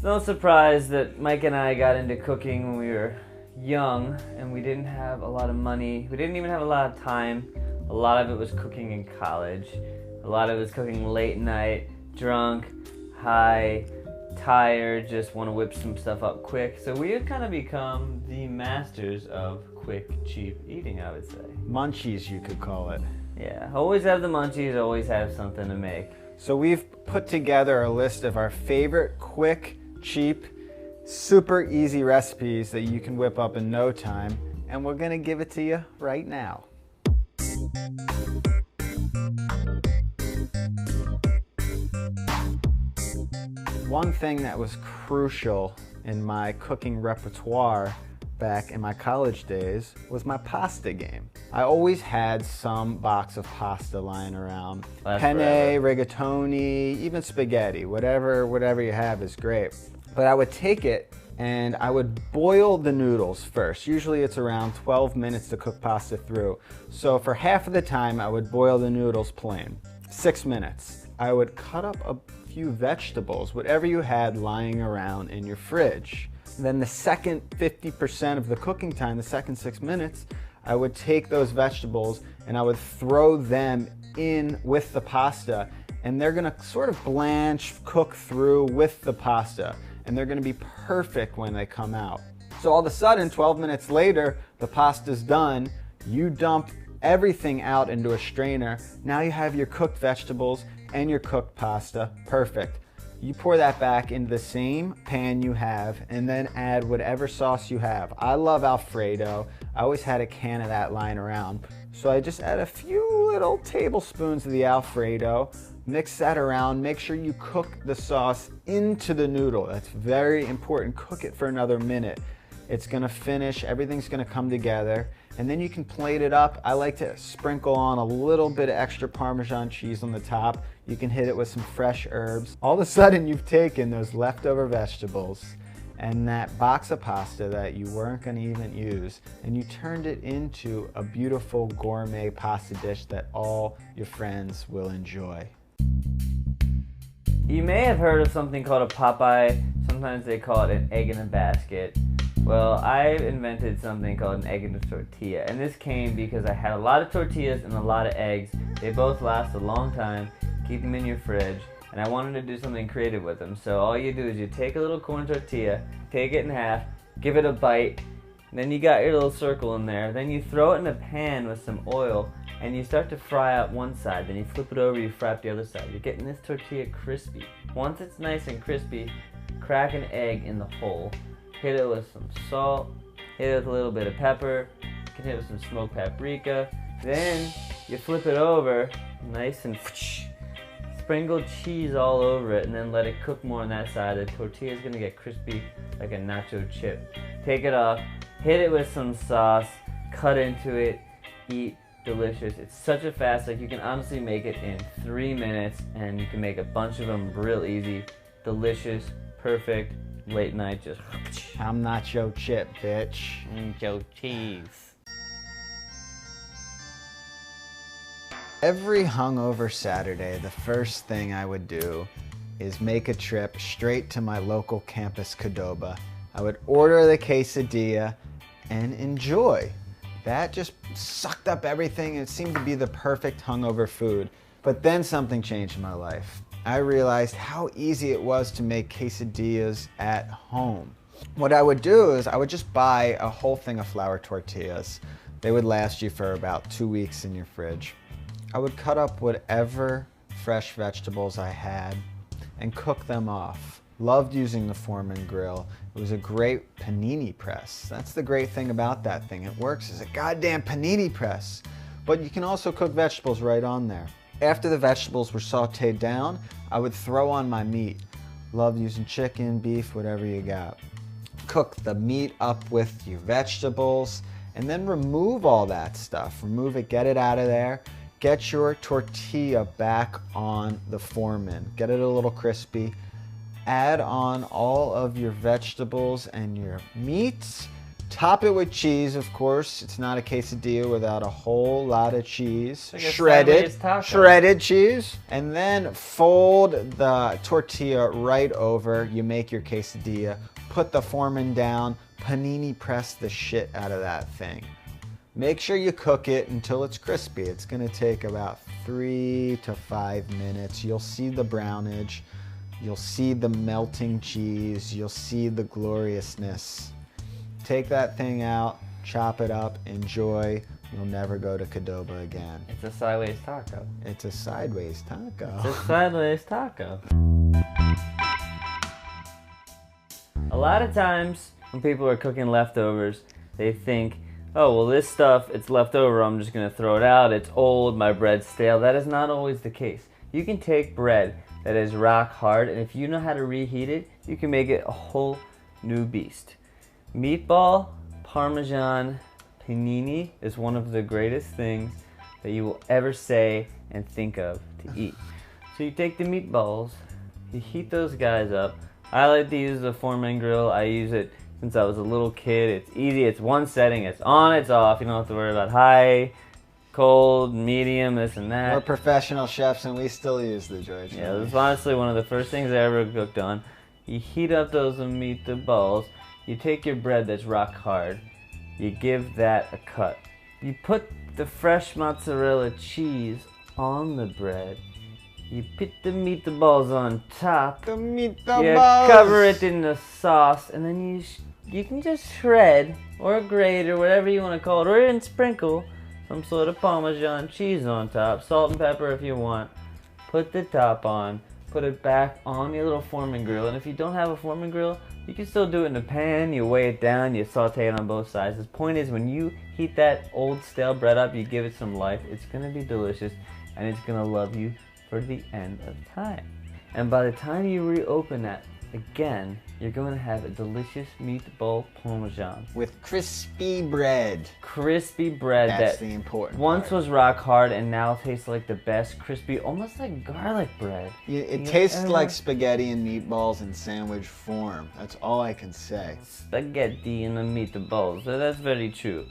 No surprise that Mike and I got into cooking when we were young and we didn't have a lot of money. We didn't even have a lot of time. A lot of it was cooking in college. A lot of it was cooking late night, drunk, high, tired, just want to whip some stuff up quick. So we have kind of become the masters of quick, cheap eating, I would say. Munchies, you could call it. Yeah, always have the munchies, always have something to make. So we've put together a list of our favorite quick, cheap, super easy recipes that you can whip up in no time, and we're gonna give it to you right now. One thing that was crucial in my cooking repertoire back in my college days was my pasta game. I always had some box of pasta lying around. Penne, rigatoni, even spaghetti, whatever you have is great. But I would take it and I would boil the noodles first. Usually it's around 12 minutes to cook pasta through. So for half of the time I would boil the noodles plain. 6 minutes. I would cut up a few vegetables, whatever you had lying around in your fridge. Then the second 50% of the cooking time, the second 6 minutes, I would take those vegetables and I would throw them in with the pasta, and they're gonna sort of blanch, cook through with the pasta, and they're gonna be perfect when they come out. So all of a sudden, 12 minutes later, the pasta's done. You dump everything out into a strainer. Now you have your cooked vegetables and your cooked pasta. Perfect. You pour that back into the same pan you have and then add whatever sauce you have. I love Alfredo. I always had a can of that lying around. So I just add a few little tablespoons of the Alfredo, mix that around, make sure you cook the sauce into the noodle. That's very important. Cook it for another minute. It's gonna finish, everything's gonna come together, and then you can plate it up. I like to sprinkle on a little bit of extra Parmesan cheese on the top. You can hit it with some fresh herbs. All of a sudden you've taken those leftover vegetables and that box of pasta that you weren't gonna even use, and you turned it into a beautiful gourmet pasta dish that all your friends will enjoy. You may have heard of something called a Popeye. Sometimes they call it an egg in a basket. Well, I invented something called an egg in a tortilla, and this came because I had a lot of tortillas and a lot of eggs. They both last a long time. Keep them in your fridge, and I wanted to do something creative with them. So all you do is you take a little corn tortilla, take it in half, give it a bite, then you got your little circle in there. Then you throw it in a pan with some oil, and you start to fry out one side. Then you flip it over, you fry up the other side. You're getting this tortilla crispy. Once it's nice and crispy, crack an egg in the hole. Hit it with some salt, hit it with a little bit of pepper, you can hit it with some smoked paprika. Then you flip it over, nice and sprinkle cheese all over it, and then let it cook more on that side. The tortilla is gonna get crispy like a nacho chip. Take it off, hit it with some sauce, cut into it, eat. Delicious. It's such a fast, like you can honestly make it in 3 minutes, and you can make a bunch of them real easy. Delicious, perfect, late night, just I'm nacho chip, bitch. nacho cheese. Every hungover Saturday, the first thing I would do is make a trip straight to my local campus Qdoba. I would order the quesadilla and enjoy. That just sucked up everything. It seemed to be the perfect hungover food. But then something changed in my life. I realized how easy it was to make quesadillas at home. What I would do is I would just buy a whole thing of flour tortillas. They would last you for about 2 weeks in your fridge. I would cut up whatever fresh vegetables I had and cook them off. Loved using the Foreman grill. It was a great panini press. That's the great thing about that thing. It works as a goddamn panini press. But you can also cook vegetables right on there. After the vegetables were sauteed down, I would throw on my meat. Loved using chicken, beef, whatever you got. Cook the meat up with your vegetables, and then remove all that stuff. Remove it, get it out of there. Get your tortilla back on the Foreman. Get it a little crispy. Add on all of your vegetables and your meats. Top it with cheese, of course. It's not a quesadilla without a whole lot of cheese. Like a sideways taco. Shredded cheese. And then fold the tortilla right over. You make your quesadilla. Put the foreman down. Panini press the shit out of that thing. Make sure you cook it until it's crispy. It's gonna take about 3 to 5 minutes. You'll see the brownage. You'll see the melting cheese. You'll see the gloriousness. Take that thing out, chop it up, enjoy. You'll never go to Qdoba again. It's a sideways taco. It's a sideways taco. It's a sideways taco. A lot of times when people are cooking leftovers, they think, oh, well, this stuff, it's left over, I'm just going to throw it out. It's old, my bread's stale. That is not always the case. You can take bread that is rock hard, and if you know how to reheat it, you can make it a whole new beast. Meatball, Parmesan, panini is one of the greatest things that you will ever say and think of to eat. So you take the meatballs, you heat those guys up. I like to use the Foreman grill. I use it since I was a little kid. It's easy, it's one setting, it's on, it's off. You don't have to worry about high, cold, medium, this and that. We're professional chefs and we still use the George. Yeah, this is honestly one of the first things I ever cooked on. You heat up those meatballs. You take your bread that's rock hard, you give that a cut. You put the fresh mozzarella cheese on the bread. You put the meatballs on top. The You meatballs! cover it in the sauce, and then you can just shred or grate or whatever you want to call it, or even sprinkle some sort of Parmesan cheese on top, salt and pepper if you want. Put the top on. Put it back on your little Foreman grill, and if you don't have a Foreman grill, you can still do it in a pan. You weigh it down, you saute it on both sides. The point is, when you heat that old stale bread up, you give it some life. It's gonna be delicious, and it's gonna love you for the end of time. And by the time you reopen that again, you're going to have a delicious meatball Parmesan. With crispy bread. Crispy bread That's that the important once part. was rock hard and now tastes like the best crispy, almost like garlic bread. It tastes like spaghetti and meatballs in sandwich form. That's all I can say. Spaghetti and the meatballs. So that's very true.